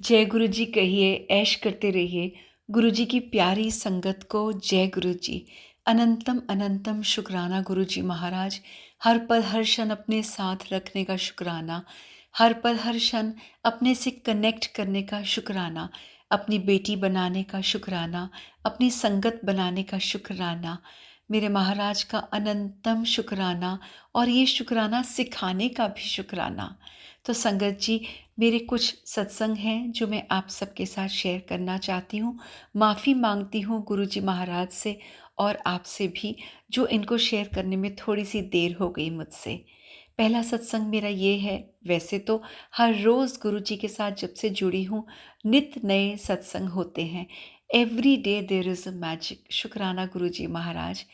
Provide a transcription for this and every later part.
जय गुरु जी कहिए, ऐश करते रहिए। गुरु जी की प्यारी संगत को जय गुरु जी। अनंतम अनंतम शुक्राना गुरु जी महाराज। हर पल हर क्षण अपने साथ रखने का शुक्राना, हर पल हर क्षण अपने से कनेक्ट करने का शुक्राना, अपनी बेटी बनाने का शुक्राना, अपनी संगत बनाने का शुक्राना। मेरे महाराज का अनंतम शुक्राना, और ये शुक्राना सिखाने का भी शुक्राना। तो संगत जी, मेरे कुछ सत्संग हैं जो मैं आप सबके साथ शेयर करना चाहती हूँ। माफ़ी मांगती हूँ गुरु जी महाराज से और आपसे भी, जो इनको शेयर करने में थोड़ी सी देर हो गई मुझसे। पहला सत्संग मेरा ये है, वैसे तो हर रोज़ गुरु जी के साथ जब से जुड़ी हूँ, नित नए सत्संग होते हैं। Every day there is a magic. शुक्राना गुरु जी महाराज।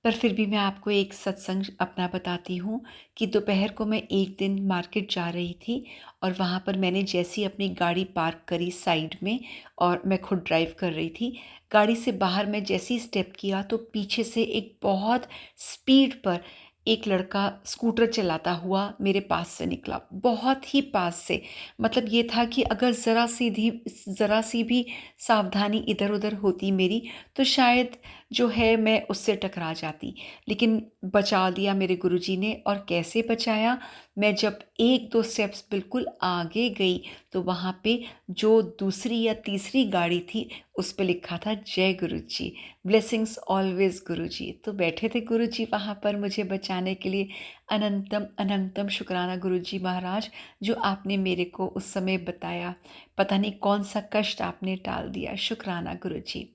पर फिर भी मैं आपको एक सत्संग अपना बताती हूँ कि दोपहर को मैं एक दिन मार्केट जा रही थी, और वहाँ पर मैंने जैसी अपनी गाड़ी पार्क करी साइड में, और मैं खुद ड्राइव कर रही थी, गाड़ी से बाहर मैं जैसे ही स्टेप किया तो पीछे से एक बहुत स्पीड पर एक लड़का स्कूटर चलाता हुआ मेरे पास से निकला, बहुत ही पास से। मतलब ये था कि अगर ज़रा सी भी सावधानी इधर उधर होती मेरी, तो शायद जो है मैं उससे टकरा जाती। लेकिन बचा दिया मेरे गुरुजी ने। और कैसे बचाया, मैं जब एक दो स्टेप्स बिल्कुल आगे गई, तो वहाँ पे जो दूसरी या तीसरी गाड़ी थी, उस पे लिखा था जय गुरुजी, ब्लेसिंग्स ऑलवेज गुरुजी। तो बैठे थे गुरुजी वहाँ पर मुझे बचाने के लिए। अनंतम अनंतम शुक्राना गुरुजी महाराज, जो आपने मेरे को उस समय बताया। पता नहीं कौन सा कष्ट आपने टाल दिया। शुक्राना गुरुजी।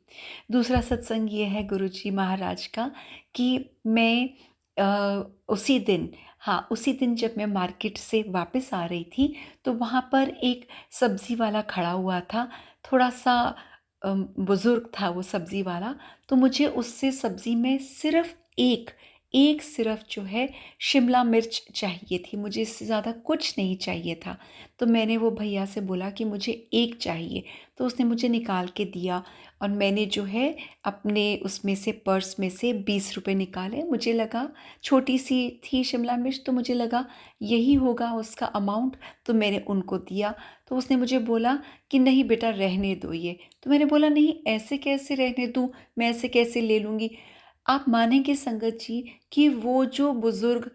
दूसरा सत्संग ये है गुरुजी महाराज का कि मैं उसी दिन, हाँ उसी दिन जब मैं मार्केट से वापस आ रही थी, तो वहाँ पर एक सब्ज़ी वाला खड़ा हुआ था। थोड़ा सा बुज़ुर्ग था वो सब्ज़ी वाला। तो मुझे उससे सब्ज़ी में सिर्फ़ एक सिर्फ़ जो है शिमला मिर्च चाहिए थी, मुझे इससे ज़्यादा कुछ नहीं चाहिए था। तो मैंने वो भैया से बोला कि मुझे एक चाहिए, तो उसने मुझे निकाल के दिया। और मैंने जो है अपने उसमें से, पर्स में से 20 रुपए निकाले। मुझे लगा, छोटी सी थी शिमला मिर्च, तो मुझे लगा यही होगा उसका अमाउंट, तो मैंने उनको दिया। तो उसने मुझे बोला कि नहीं बेटा रहने दो ये। तो मैंने बोला नहीं, ऐसे कैसे रहने दूँ, मैं ऐसे कैसे ले लूँगी। आप मानेंगे संगत जी कि वो जो बुज़ुर्ग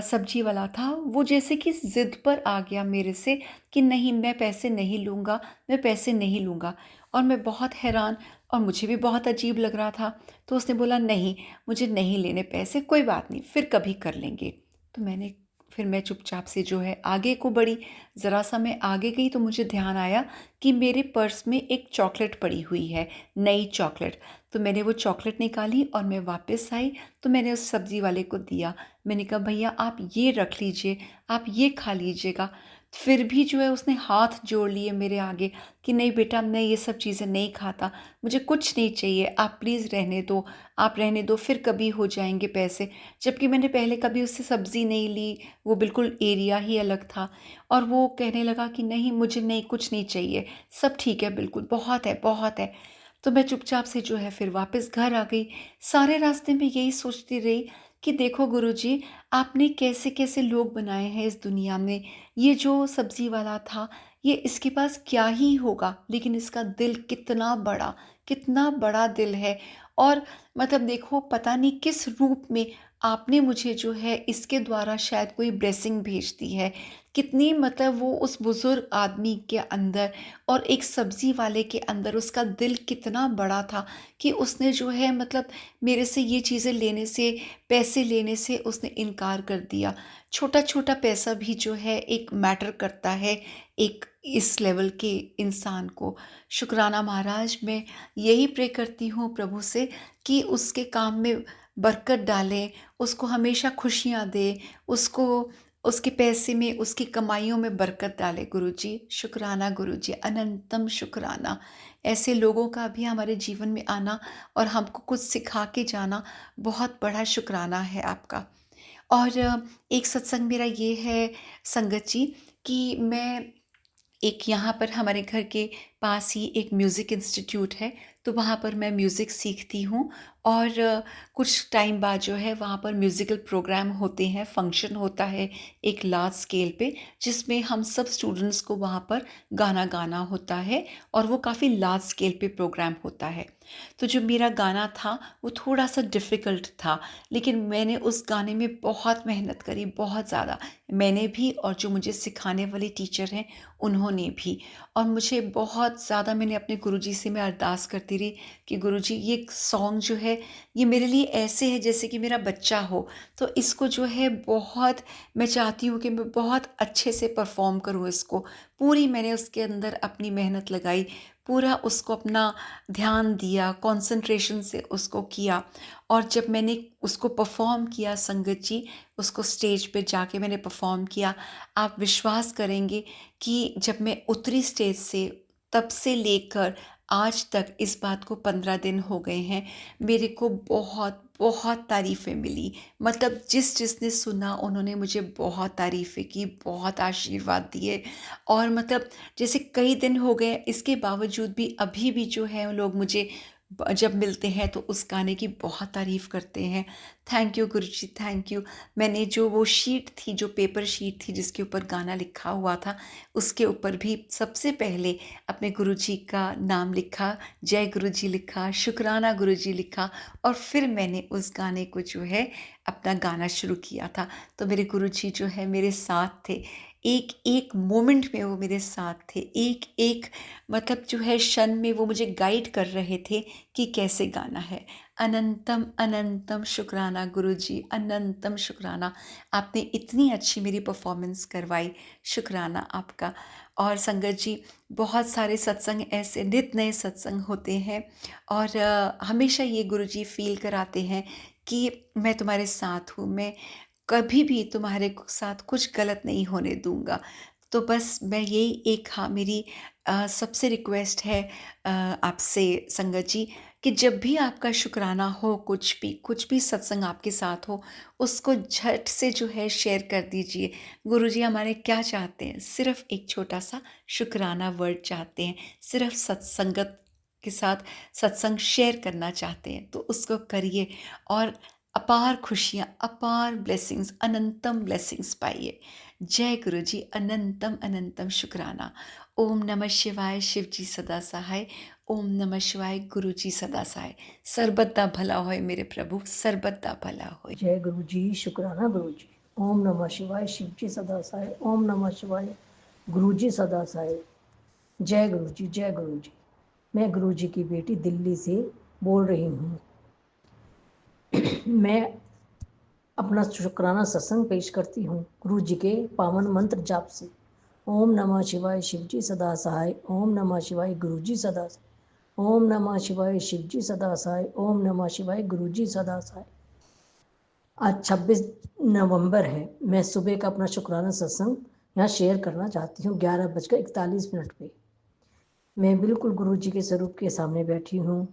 सब्जी वाला था, वो जैसे कि ज़िद पर आ गया मेरे से कि नहीं, मैं पैसे नहीं लूँगा, मैं पैसे नहीं लूँगा। और मैं बहुत हैरान, और मुझे भी बहुत अजीब लग रहा था। तो उसने बोला नहीं, मुझे नहीं लेने पैसे, कोई बात नहीं, फिर कभी कर लेंगे। तो फिर मैं चुपचाप से जो है आगे को बढ़ी। ज़रा सा मैं आगे गई तो मुझे ध्यान आया कि मेरे पर्स में एक चॉकलेट पड़ी हुई है, नई चॉकलेट। तो मैंने वो चॉकलेट निकाली और मैं वापस आई, तो मैंने उस सब्ज़ी वाले को दिया। मैंने कहा भैया आप ये रख लीजिए, आप ये खा लीजिएगा। फिर भी जो है उसने हाथ जोड़ लिए मेरे आगे कि नहीं बेटा, मैं ये सब चीज़ें नहीं खाता, मुझे कुछ नहीं चाहिए, आप प्लीज़ रहने दो, आप रहने दो, फिर कभी हो जाएंगे पैसे। जबकि मैंने पहले कभी उससे सब्ज़ी नहीं ली, वो बिल्कुल एरिया ही अलग था। और वो कहने लगा कि नहीं, मुझे नहीं, कुछ नहीं चाहिए, सब ठीक है, बिल्कुल बहुत है, बहुत है। तो मैं चुपचाप से जो है फिर वापस घर आ गई। सारे रास्ते में यही सोचती रही कि देखो गुरुजी, आपने कैसे कैसे लोग बनाए हैं इस दुनिया में। ये जो सब्जी वाला था, ये इसके पास क्या ही होगा, लेकिन इसका दिल कितना बड़ा दिल है। और मतलब देखो, पता नहीं किस रूप में आपने मुझे जो है इसके द्वारा शायद कोई ब्लेसिंग भेज दी है। कितनी, मतलब वो उस बुजुर्ग आदमी के अंदर और एक सब्जी वाले के अंदर उसका दिल कितना बड़ा था कि उसने जो है, मतलब मेरे से ये चीज़ें लेने से, पैसे लेने से उसने इनकार कर दिया। छोटा छोटा पैसा भी जो है एक मैटर करता है एक इस लेवल के इंसान को। शुक्राना महाराज, मैं यही प्रे करती हूँ प्रभु से कि उसके काम में बरकत डालें, उसको हमेशा खुशियाँ दे, उसको उसके पैसे में, उसकी कमाइयों में बरकत डाले गुरुजी। शुक्राना गुरुजी, अनंतम शुक्राना। ऐसे लोगों का भी हमारे जीवन में आना और हमको कुछ सिखा के जाना, बहुत बड़ा शुक्राना है आपका। और एक सत्संग मेरा ये है संगत जी, कि मैं एक यहाँ पर हमारे घर के पास ही एक म्यूज़िक इंस्टीट्यूट है, तो वहाँ पर मैं म्यूज़िक सीखती हूँ। और कुछ टाइम बाद जो है वहाँ पर म्यूज़िकल प्रोग्राम होते हैं, फंक्शन होता है एक लार्ज स्केल पे, जिसमें हम सब स्टूडेंट्स को वहाँ पर गाना गाना होता है, और वो काफ़ी लार्ज स्केल पे प्रोग्राम होता है। तो जो मेरा गाना था वो थोड़ा-सा डिफ़िकल्ट था, लेकिन मैंने उस गाने में बहुत मेहनत करी, बहुत ज़्यादा। मैंने भी और जो मुझे सिखाने वाले टीचर हैं, उन्होंने भी। और मुझे बहुत ज़्यादा, मैंने अपने गुरुजी से मैं अरदास करती रही कि गुरुजी ये सॉन्ग जो है, ये मेरे लिए ऐसे है जैसे कि मेरा बच्चा हो। तो इसको जो है बहुत, मैं चाहती हूँ कि मैं बहुत अच्छे से परफ़ॉर्म करूँ इसको। पूरी मैंने उसके अंदर अपनी मेहनत लगाई, पूरा उसको अपना ध्यान दिया, कंसंट्रेशन से उसको किया। और जब मैंने उसको परफ़ॉर्म किया संगत जी, उसको स्टेज पे जाके मैंने परफ़ॉर्म किया, आप विश्वास करेंगे कि जब मैं उतरी स्टेज से, तब से लेकर आज तक, इस बात को 15 दिन हो गए हैं, मेरे को बहुत बहुत तारीफ़ें मिली। मतलब जिसने सुना उन्होंने मुझे बहुत तारीफ़ें की, बहुत आशीर्वाद दिए। और मतलब जैसे कई दिन हो गए, इसके बावजूद भी अभी भी जो है लोग मुझे जब मिलते हैं तो उस गाने की बहुत तारीफ़ करते हैं। Thank you Guruji, thank you. मैंने जो वो शीट थी, जो पेपर शीट थी जिसके ऊपर गाना लिखा हुआ था, उसके ऊपर भी सबसे पहले अपने गुरुजी का नाम लिखा, जय गुरुजी लिखा, शुक्राना गुरुजी लिखा, और फिर मैंने उस गाने को जो है अपना गाना शुरू किया था। तो मेरे गुरुजी जो है मेरे साथ थे, एक एक मोमेंट में वो मेरे साथ थे, एक एक मतलब जो है क्षण में वो मुझे गाइड कर रहे थे कि कैसे गाना है। अनंतम अनंतम शुक्राना गुरुजी, अनंतम शुक्राना। आपने इतनी अच्छी मेरी परफॉर्मेंस करवाई, शुक्राना आपका। और संगत जी, बहुत सारे सत्संग ऐसे नित नए सत्संग होते हैं, और हमेशा ये गुरुजी फील कराते हैं कि मैं तुम्हारे साथ हूँ, मैं कभी भी तुम्हारे साथ कुछ गलत नहीं होने दूंगा। तो बस मैं यही एक, हाँ, मेरी सबसे रिक्वेस्ट है आपसे संगत जी, कि जब भी आपका शुक्राना हो, कुछ भी सत्संग आपके साथ हो, उसको झट से जो है शेयर कर दीजिए। गुरुजी हमारे क्या चाहते हैं, सिर्फ एक छोटा सा शुक्राना वर्ड चाहते हैं, सिर्फ सत्संगत के साथ सत्संग शेयर करना चाहते हैं, तो उसको करिए, और अपार खुशियाँ, अपार ब्लेसिंग्स, अनंतम ब्लेसिंग्स पाइए। जय गुरु जी, अनंतम अनंतम शुक्राना। ओम नमः शिवाय, शिव जी सदा सहाय। ओम नमः शिवाय, गुरु जी सदा सहाय। सर्बदा भला होए मेरे प्रभु, सर्बदा भला होए। जय गुरु जी, शुक्राना गुरु जी। ओम नमः शिवाय, शिव जी सदा सहाय। ओम नमः शिवाय, गुरु जी सदा सहाय। जय गुरु जी, जय गुरु जी। मैं गुरु जी की बेटी दिल्ली से बोल रही हूँ। मैं अपना शुक्राना सत्संग पेश करती हूँ गुरु जी के पावन मंत्र जाप से। ओम नमः शिवाय, शिव जी सदा सहाय। ओम नमः शिवाय, गुरु जी सदा सहाय। ओम नमः शिवाय, शिव जी सदा सहाय। ओम नमः शिवाय, गुरु जी सदा सहाय। आज 26 नवंबर है। मैं सुबह का अपना शुक्राना सत्संग यहाँ शेयर करना चाहती हूँ 11:41 पे। मैं बिल्कुल गुरु जी के स्वरूप के सामने बैठी हूँ।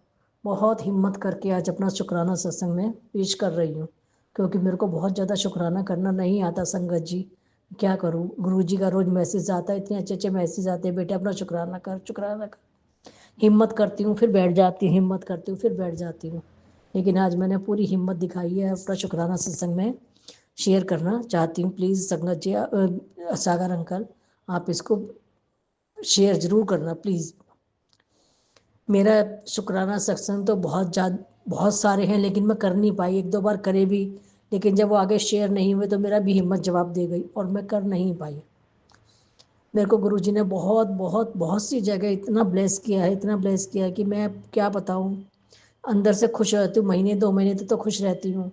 बहुत हिम्मत करके आज अपना शुक्राना सत्संग में पेश कर रही हूँ, क्योंकि मेरे को बहुत ज़्यादा शुक्राना करना नहीं आता संगत जी। क्या करूँ, गुरु जी का रोज़ मैसेज आता है, इतने अच्छे अच्छे मैसेज आते हैं, बेटे अपना शुक्राना कर, शुक्राना कर। हिम्मत करती हूँ, फिर बैठ जाती हूँ, हिम्मत करती हूँ, फिर बैठ जाती हूँ। लेकिन आज मैंने पूरी हिम्मत दिखाई है, अपना शुक्राना सत्संग में शेयर करना चाहती हूँ। प्लीज़ संगत जी, सागर अंकल, आप इसको शेयर ज़रूर करना प्लीज़। मेरा शुक्राना सत्संग तो बहुत सारे हैं, लेकिन मैं कर नहीं पाई। 1-2 बार करे भी, लेकिन जब वो आगे शेयर नहीं हुए तो मेरा भी हिम्मत जवाब दे गई और मैं कर नहीं पाई। मेरे को गुरुजी ने बहुत बहुत बहुत सी जगह इतना ब्लेस किया है, इतना ब्लेस किया है कि मैं क्या बताऊँ। अंदर से खुश रहती हूँ, महीने 2 महीने तक तो खुश रहती हूँ।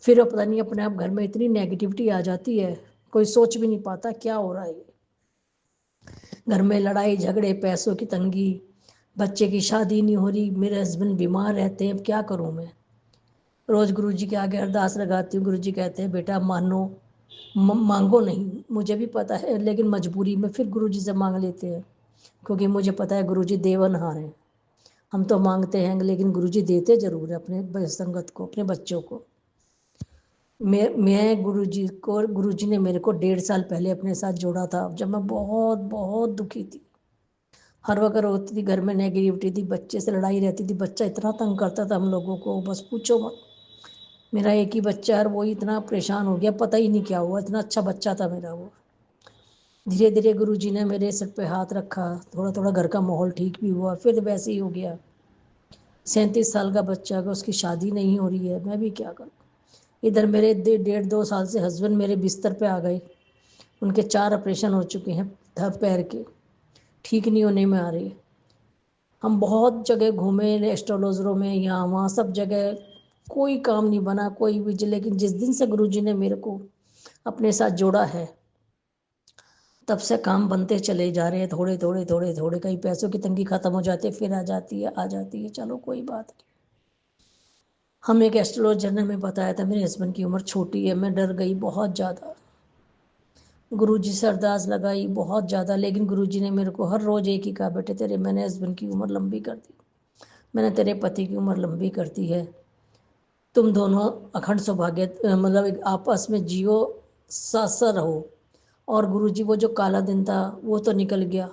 फिर पता नहीं अपने आप घर में इतनी नेगेटिविटी आ जाती है, कोई सोच भी नहीं पाता क्या हो रहा है ये। घर में लड़ाई झगड़े, पैसों की तंगी, बच्चे की शादी नहीं हो रही, मेरे हस्बैंड बीमार रहते हैं, अब क्या करूं मैं। रोज़ गुरु जी के आगे अरदास लगाती हूँ। गुरु जी कहते हैं बेटा मानो, मांगो नहीं। मुझे भी पता है, लेकिन मजबूरी में फिर गुरु जी से मांग लेते हैं, क्योंकि मुझे पता है गुरु जी देवनहार हैं। हम तो मांगते हैं, लेकिन गुरु जी देते ज़रूर है अपने संगत को, अपने बच्चों को। मैं गुरु जी ने मेरे को 1.5 साल पहले अपने साथ जोड़ा था, जब मैं बहुत बहुत दुखी थी। हर वक्त होती थी, घर में नेगेटिविटी थी, बच्चे से लड़ाई रहती थी, बच्चा इतना तंग करता था हम लोगों को, बस पूछो मत। मेरा एक ही बच्चा है और वो इतना परेशान हो गया, पता ही नहीं क्या हुआ, इतना अच्छा बच्चा था मेरा वो। धीरे धीरे गुरुजी ने मेरे सिर पे हाथ रखा, थोड़ा थोड़ा घर का माहौल ठीक भी हुआ, फिर वैसे ही हो गया। 37 साल का बच्चा है, उसकी शादी नहीं हो रही है, मैं भी क्या करूँ। इधर मेरे 1.5-2 साल से हस्बैंड मेरे बिस्तर पे आ गए, उनके 4 ऑपरेशन हो चुके हैं पैर के, ठीक नहीं होने में आ रही। हम बहुत जगह घूमे, एस्ट्रोलॉजरों में, यहाँ वहाँ सब जगह, कोई काम नहीं बना, कोई भी। लेकिन जिस दिन से गुरुजी ने मेरे को अपने साथ जोड़ा है, तब से काम बनते चले जा रहे हैं, थोड़े थोड़े थोड़े थोड़े। कहीं पैसों की तंगी खत्म हो जाती है, फिर आ जाती है, आ जाती है, चलो कोई बात नहीं। हम एक एस्ट्रोलॉजर ने हमें बताया था मेरे हस्बैंड की उम्र छोटी है, मैं डर गई बहुत ज़्यादा। गुरुजी से अरदास लगाई बहुत ज़्यादा, लेकिन गुरुजी ने मेरे को हर रोज़ एक ही कहा, बेटे तेरे मैंने हस्बैंड की उम्र लंबी कर दी, मैंने तेरे पति की उम्र लंबी कर दी है, तुम दोनों अखंड सौभाग्य मतलब एक आपस में जियो, साथ साथ रहो। और गुरुजी वो जो काला दिन था वो तो निकल गया।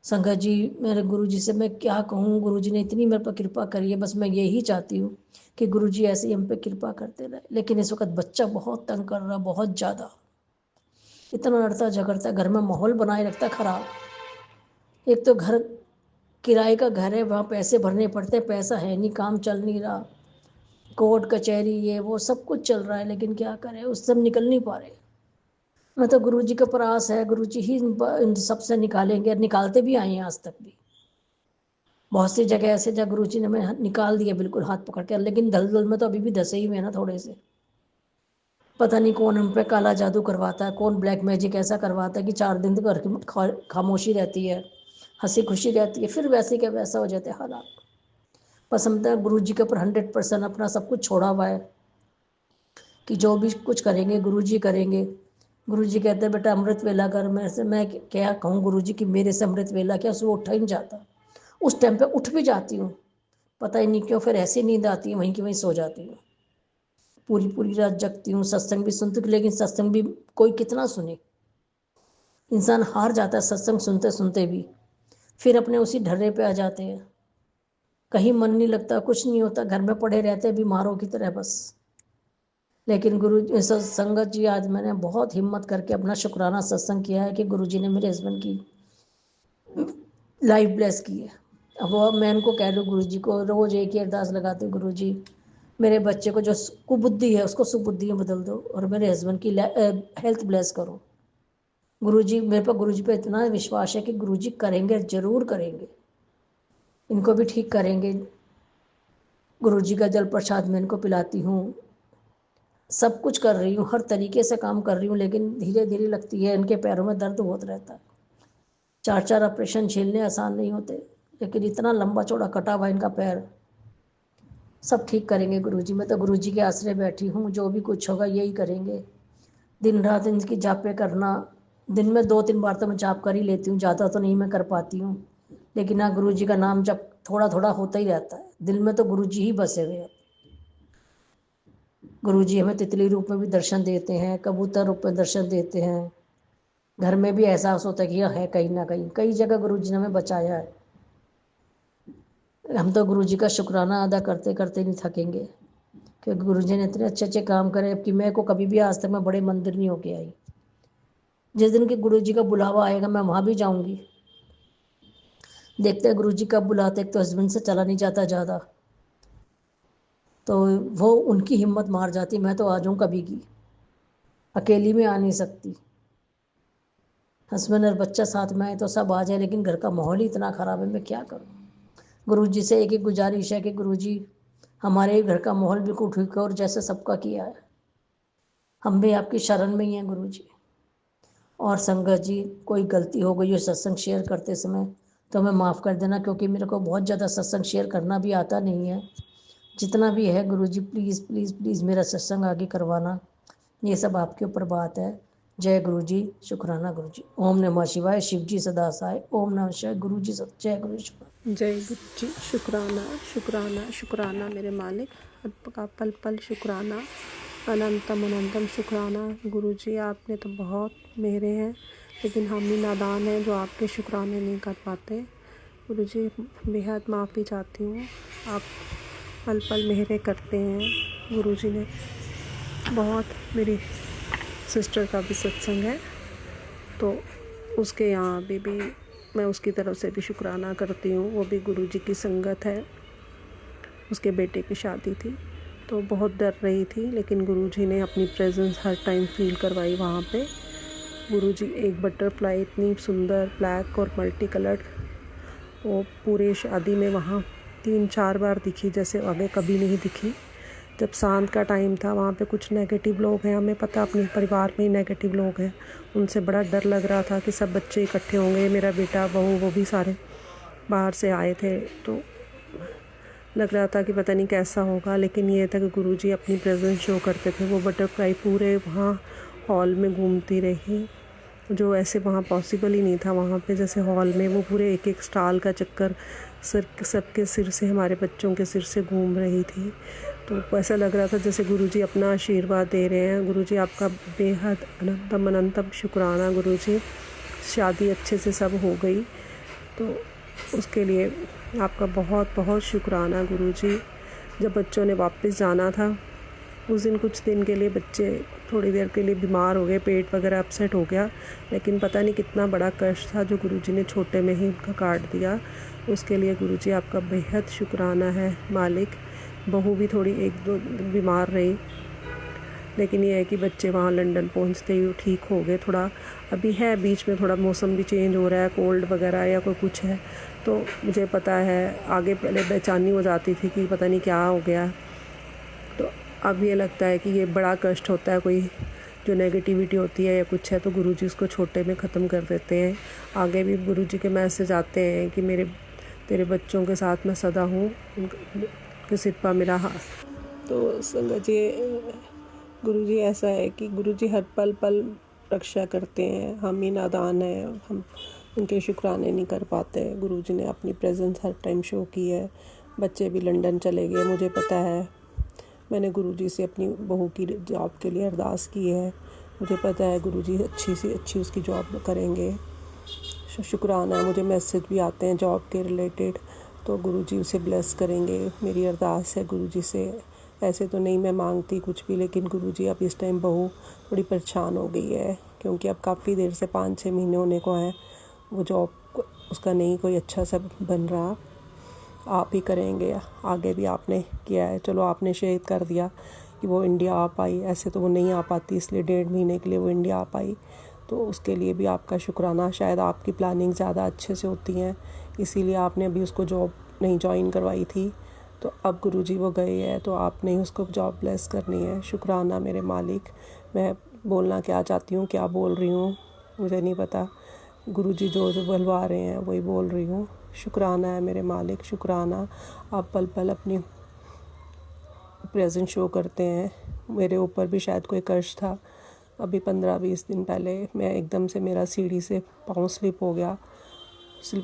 संगत जी, मेरे गुरुजी से मैं क्या कहूँ, गुरुजी ने इतनी मेरे पर कृपा करी है, बस मैं यही चाहती हूँ कि गुरुजी ऐसे ही हम पे कृपा करते रहे। लेकिन इस वक्त बच्चा बहुत तंग कर रहा, बहुत ज़्यादा, इतना लड़ता झगड़ता, घर में माहौल बनाए रखता खराब। एक तो घर किराए का घर है, वहाँ पैसे भरने पड़ते, पैसा है नहीं, काम चल नहीं रहा, कोर्ट कचहरी ये वो सब कुछ चल रहा है, लेकिन क्या करें, उससे हम निकल नहीं पा रहे। मैं तो गुरुजी का प्रयास है, गुरुजी ही इन सबसे निकालेंगे, और निकालते भी आए हैं आज तक भी। बहुत सी जगह ऐसे जहाँ गुरुजी ने हमें निकाल दिया बिल्कुल हाथ पकड़ के, लेकिन दलदल में तो अभी भी धसे ही हुए हैं ना थोड़े से। पता नहीं कौन हम पे काला जादू करवाता है, कौन ब्लैक मैजिक ऐसा करवाता है कि 4 दिन तक घर की खामोशी रहती है, हंसी खुशी रहती है, फिर वैसे के वैसा हो जाते हैं हालात। बस हम तो गुरु जी के ऊपर 100% अपना सब कुछ छोड़ा हुआ है कि जो भी कुछ करेंगे गुरु जी करेंगे। गुरु जी कहते हैं बेटा अमृत वेला कर, मैं क्या कहूँ गुरु जी कि मेरे से अमृत वेला क्या, सुबह उठा ही नहीं जाता। उस टाइम पे उठ भी जाती हूँ, पता ही नहीं क्यों, फिर ऐसी नींद आती है वहीं की वहीं सो जाती हूँ। पूरी पूरी रात जगती हूँ, सत्संग भी सुनती हूँ, लेकिन सत्संग भी कोई कितना सुने, इंसान हार जाता है सत्संग सुनते सुनते भी, फिर अपने उसी ढर्रे पे आ जाते हैं, कहीं मन नहीं लगता, कुछ नहीं होता, घर में पड़े रहते हैं बीमारों की तरह बस। लेकिन संगत जी, आज मैंने बहुत हिम्मत करके अपना शुक्राना सत्संग किया है कि गुरु जी ने मेरे हस्बैंड की लाइफ ब्लेस की है। अब वो मैं उनको कह दूँ, गुरु जी को रोज़ एक ही अरदास लगाती हूँ, गुरु जी मेरे बच्चे को जो कुबुद्धि है उसको सुबुद्धि में बदल दो, और मेरे हस्बैंड की हेल्थ ब्लेस करो। गुरु जी, मेरे पर गुरु जी पे इतना विश्वास है कि गुरु जी करेंगे, ज़रूर करेंगे, इनको भी ठीक करेंगे। गुरु जी का जल प्रसाद मैं इनको पिलाती हूँ, सब कुछ कर रही हूँ, हर तरीके से काम कर रही हूँ, लेकिन धीरे धीरे लगती है, इनके पैरों में दर्द बहुत रहता है। 4-4 ऑपरेशन झेलने आसान नहीं होते, लेकिन इतना लंबा चौड़ा कटा हुआ इनका पैर, सब ठीक करेंगे गुरुजी। मैं तो गुरुजी के आसरे बैठी हूँ, जो भी कुछ होगा यही करेंगे। दिन रात इनकी जापे करना, दिन में 2-3 बार तो मैं जाप कर ही लेती हूँ, ज़्यादा तो नहीं मैं कर पाती हूँ, लेकिन हाँ गुरुजी का नाम जब थोड़ा थोड़ा होता ही रहता है, दिल में तो गुरुजी ही बसे हुए हैं। गुरुजी हमें तितली रूप में भी दर्शन देते हैं, कबूतर रूप में दर्शन देते हैं, घर में भी एहसास होता है कि यह है कहीं ना कहीं, कई जगह गुरुजी ने हमें बचाया है। हम तो गुरुजी का शुक्राना अदा करते करते नहीं थकेंगे, क्योंकि गुरुजी ने इतने अच्छे अच्छे काम करे कि मैं को कभी भी आज तक मैं बड़े मंदिर नहीं होके आई। जिस दिन कि गुरुजी का बुलावा आएगा मैं वहाँ भी जाऊँगी। देखते हैं गुरुजी कब बुलाते, एक तो हस्बैंड से चला नहीं जाता ज़्यादा, तो वो उनकी हिम्मत मार जाती, मैं तो आ जाऊँ कभी की, अकेली में आ नहीं सकती। हस्बैंड और बच्चा साथ में आए तो सब आ जाए, लेकिन घर का माहौल ही इतना ख़राब है, मैं क्या करूँ। गुरुजी से एक ही गुजारिश है कि गुरुजी हमारे घर का माहौल बिल्कुल ठीक है, और जैसे सबका किया है, हम भी आपकी शरण में ही हैं गुरुजी। और संगत जी, कोई गलती हो गई हो सत्संग शेयर करते समय तो हमें माफ़ कर देना, क्योंकि मेरे को बहुत ज़्यादा सत्संग शेयर करना भी आता नहीं है। जितना भी है गुरुजी, प्लीज़ प्लीज़ प्लीज़ मेरा सत्संग आगे करवाना, ये सब आपके ऊपर बात है। जय गुरुजी, शुक्राना गुरुजी। ओम नमः शिवाय, शिव जी सदा सहाय। ओम नमः शिवाय, गुरुजी जय गुरु शुक्राना। जय गुरु जी, शुक्राना शुक्राना शुक्राना मेरे मालिक, आपका पल पल शुक्राना, अनंतम अनंतम शुक्राना। गुरु जी आपने तो बहुत मेरे हैं, लेकिन हम ही नादान हैं जो आपके शुक्राने नहीं कर पाते। गुरु जी, बेहद माफ़ी चाहती हूँ। आप पल पल मेहरे करते हैं। गुरु जी ने बहुत, मेरी सिस्टर का भी सत्संग है तो उसके यहाँ भी मैं उसकी तरफ से भी शुक्राना करती हूँ। वो भी गुरु जी की संगत है। उसके बेटे की शादी थी तो बहुत डर रही थी, लेकिन गुरु जी ने अपनी प्रेजेंस हर टाइम फील करवाई वहाँ पे। गुरु जी, एक बटरफ्लाई इतनी सुंदर ब्लैक और मल्टी कलर्ड, वो पूरे शादी में वहाँ 3-4 बार दिखी, जैसे आगे कभी नहीं दिखी। जब शांत का टाइम था, वहाँ पे कुछ नेगेटिव लोग हैं, हमें पता अपने परिवार में ही नेगेटिव लोग हैं, उनसे बड़ा डर लग रहा था कि सब बच्चे इकट्ठे होंगे, मेरा बेटा बहू वो भी सारे बाहर से आए थे, तो लग रहा था कि पता नहीं कैसा होगा। लेकिन ये था कि गुरुजी अपनी प्रेजेंस शो करते थे। वो बटरफ्लाई पूरे वहाँ हॉल में घूमती रही, जो ऐसे वहाँ पॉसिबल ही नहीं था। वहाँ पे जैसे हॉल में वो पूरे एक एक स्टॉल का चक्कर सबके सिर से, हमारे बच्चों के सिर से घूम रही थी। तो ऐसा लग रहा था जैसे गुरुजी अपना आशीर्वाद दे रहे हैं। गुरुजी, आपका बेहद अनंतम अनंतम शुक्राना। गुरुजी, शादी अच्छे से सब हो गई तो उसके लिए आपका बहुत बहुत शुक्राना। गुरुजी, जब बच्चों ने वापस जाना था उस दिन, कुछ दिन के लिए बच्चे थोड़ी देर के लिए बीमार हो गए, पेट वगैरह अपसेट हो गया, लेकिन पता नहीं कितना बड़ा कष्ट था जो गुरुजी ने छोटे में ही उनका काट दिया। उसके लिए गुरुजी आपका बेहद शुक्राना है मालिक। बहू भी थोड़ी 1-2 दिन बीमार रही, लेकिन ये है कि बच्चे वहाँ लंदन पहुँचते ही ठीक हो गए। थोड़ा अभी है, बीच में थोड़ा मौसम भी चेंज हो रहा है, कोल्ड वगैरह या कोई कुछ है, तो मुझे पता है आगे पहले बेचैनी हो जाती थी कि पता नहीं क्या हो गया। तो अब ये लगता है कि ये बड़ा कष्ट होता है, कोई जो नेगेटिविटी होती है या कुछ है, तो गुरुजी उसको छोटे में ख़त्म कर देते हैं। आगे भी गुरुजी के मैसेज आते हैं कि तेरे बच्चों के साथ मैं सदा हूँ, उनके सिर पर मेरा हाथ। तो संगत जी, गुरुजी ऐसा है कि गुरुजी हर पल पल रक्षा करते हैं। हम ही नादान हैं, हम उनके शुक्राने नहीं कर पाते। गुरुजी ने अपनी प्रेजेंस हर टाइम शो की है। बच्चे भी लंदन चले गए, मुझे पता है। मैंने गुरुजी से अपनी बहू की जॉब के लिए अरदास की है। मुझे पता है गुरुजी अच्छी से अच्छी उसकी जॉब करेंगे। शुक्राना है। मुझे मैसेज भी आते हैं जॉब के रिलेटेड, तो गुरुजी उसे ब्लेस करेंगे। मेरी अरदास है गुरुजी से। ऐसे तो नहीं मैं मांगती कुछ भी, लेकिन गुरुजी अब इस टाइम बहू थोड़ी परेशान हो गई है, क्योंकि अब काफ़ी देर से 5-6 महीने होने को हैं, वो जॉब उसका नहीं कोई अच्छा सा बन रहा। आप ही करेंगे, आगे भी आपने किया है। चलो, आपने शेयर कर दिया कि वो इंडिया आ पाई, ऐसे तो वो नहीं आ पाती, इसलिए 1.5 महीने के लिए वो इंडिया आ पाई, तो उसके लिए भी आपका शुक्राना। शायद आपकी प्लानिंग ज़्यादा अच्छे से होती हैं, इसीलिए आपने अभी उसको जॉब नहीं ज्वाइन करवाई थी। तो अब गुरुजी वो गए हैं, तो आपने ही उसको जॉब ब्लेस करनी है। शुक्राना मेरे मालिक। मैं बोलना क्या चाहती हूँ, क्या बोल रही हूँ मुझे नहीं पता। गुरुजी जो बुलवा रहे हैं वही बोल रही हूँ। शुक्राना है मेरे मालिक, शुक्राना। आप पल पल अपनी प्रेजेंस शो करते हैं। मेरे ऊपर भी शायद कोई कष्ट था। अभी 15-20 दिन पहले मैं एकदम से, मेरा सीढ़ी से पाँव स्लिप हो गया,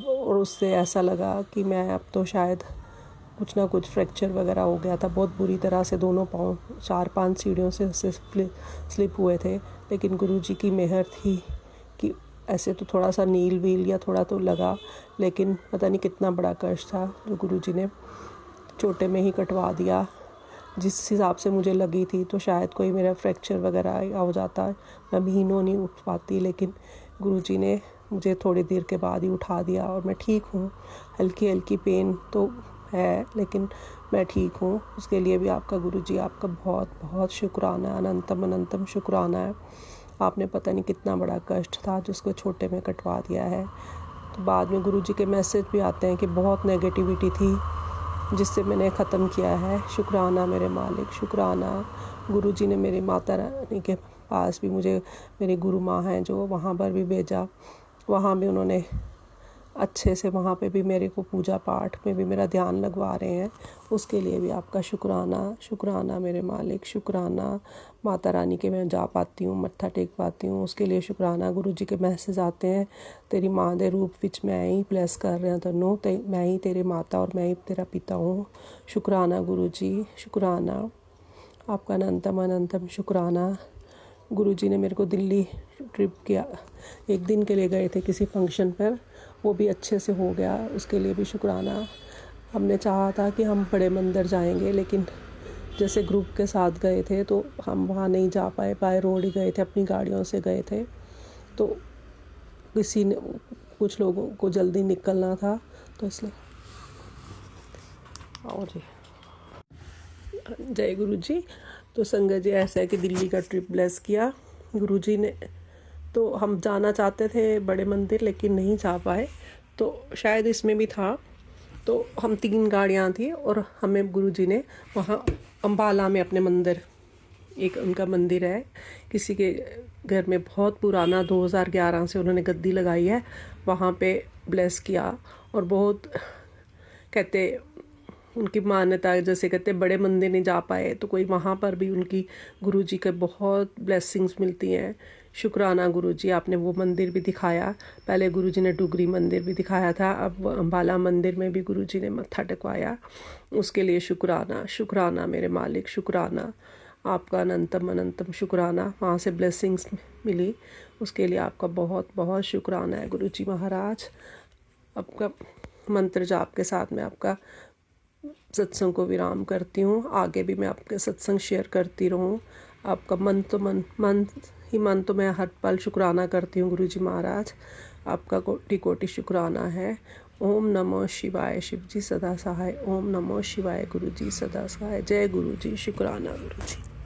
और उससे ऐसा लगा कि मैं अब तो शायद कुछ ना कुछ फ्रैक्चर वगैरह हो गया था। बहुत बुरी तरह से दोनों पाँव 4-5 सीढ़ियों से स्लिप हुए थे, लेकिन गुरुजी की मेहर थी कि ऐसे तो थोड़ा सा नील वील या थोड़ा तो लगा, लेकिन पता नहीं कितना बड़ा कष्ट था जो गुरुजी ने छोटे में ही कटवा दिया। जिस हिसाब से मुझे लगी थी तो शायद कोई मेरा फ्रैक्चर वगैरह हो जाता, मैं महीनों नहीं उठ पाती, लेकिन गुरुजी ने मुझे थोड़ी देर के बाद ही उठा दिया और मैं ठीक हूँ। हल्की हल्की पेन तो है, लेकिन मैं ठीक हूँ। उसके लिए भी आपका गुरुजी, आपका बहुत बहुत शुक्राना, अनंतम अनंतम शुक्राना है। आपने पता नहीं कितना बड़ा कष्ट था जिसको छोटे में कटवा दिया है। तो बाद में गुरुजी के मैसेज भी आते हैं कि बहुत नेगेटिविटी थी जिससे मैंने ख़त्म किया है। शुक्राना मेरे मालिक, शुक्राना। गुरुजी ने मेरी माता रानी के पास भी मुझे, मेरी गुरु माँ हैं जो, वहाँ पर भी भेजा। वहाँ भी उन्होंने अच्छे से, वहाँ पे भी मेरे को पूजा पाठ में भी मेरा ध्यान लगवा रहे हैं। उसके लिए भी आपका शुक्राना, शुक्राना मेरे मालिक, शुक्राना। माता रानी के मैं जा पाती हूँ, मत्था टेक पाती हूँ, उसके लिए शुक्राना। गुरुजी के मैसेज आते हैं, तेरी माँ दे रूप विच मैं ही ब्लेस कर रहा तैनूं, मैं ही तेरी माता और मैं ही तेरा पिता हूँ। शुक्राना गुरुजी, शुक्राना। आपका अनंतम अनंतम शुक्राना। गुरुजी ने मेरे को दिल्ली ट्रिप किया, 1 दिन के लिए गए थे किसी फंक्शन पर, वो भी अच्छे से हो गया, उसके लिए भी शुक्राना। हमने चाहा था कि हम बड़े मंदिर जाएंगे, लेकिन जैसे ग्रुप के साथ गए थे तो हम वहाँ नहीं जा पाए, बाय रोड ही गए थे, अपनी गाड़ियों से गए थे। तो कुछ लोगों को जल्दी निकलना था, तो इसलिए आओ जी। जय गुरु जी। तो संगत जी, ऐसा है कि दिल्ली का ट्रिप ब्लेस किया गुरुजी ने। तो हम जाना चाहते थे बड़े मंदिर, लेकिन नहीं जा पाए, तो शायद इसमें भी था। तो हम 3 गाड़ियाँ थी और हमें गुरुजी ने वहाँ अम्बाला में अपने मंदिर, एक उनका मंदिर है किसी के घर में, बहुत पुराना, 2011 से उन्होंने गद्दी लगाई है, वहाँ पे ब्लेस किया। और बहुत कहते उनकी मान्यता है, जैसे कहते बड़े मंदिर नहीं जा पाए तो कोई वहाँ पर भी उनकी गुरुजी के बहुत ब्लेसिंग्स मिलती हैं। शुक्राना गुरुजी, आपने वो मंदिर भी दिखाया। पहले गुरुजी ने डुगरी मंदिर भी दिखाया था, अब अम्बाला मंदिर में भी गुरुजी ने मत्था टेकवाया, उसके लिए शुक्राना। शुक्राना मेरे मालिक, शुक्राना आपका, अनंतम अनंतम शुक्राना। वहाँ से ब्लेसिंग्स मिली, उसके लिए आपका बहुत बहुत शुक्राना है गुरुजी महाराज। आपका मंत्र जाप के साथ मैं आपका सत्संग को विराम करती हूँ। आगे भी मैं आपके सत्संग शेयर करती रहूँ। आपका मन तो मैं हर पल शुक्राना करती हूँ गुरुजी महाराज, आपका कोटि कोटि शुक्राना है। ओम नमो शिवाय, शिव जी सदा सहाय। ओम नमो शिवाय, गुरुजी सदा सहाय। जय गुरुजी, शुक्राना गुरुजी।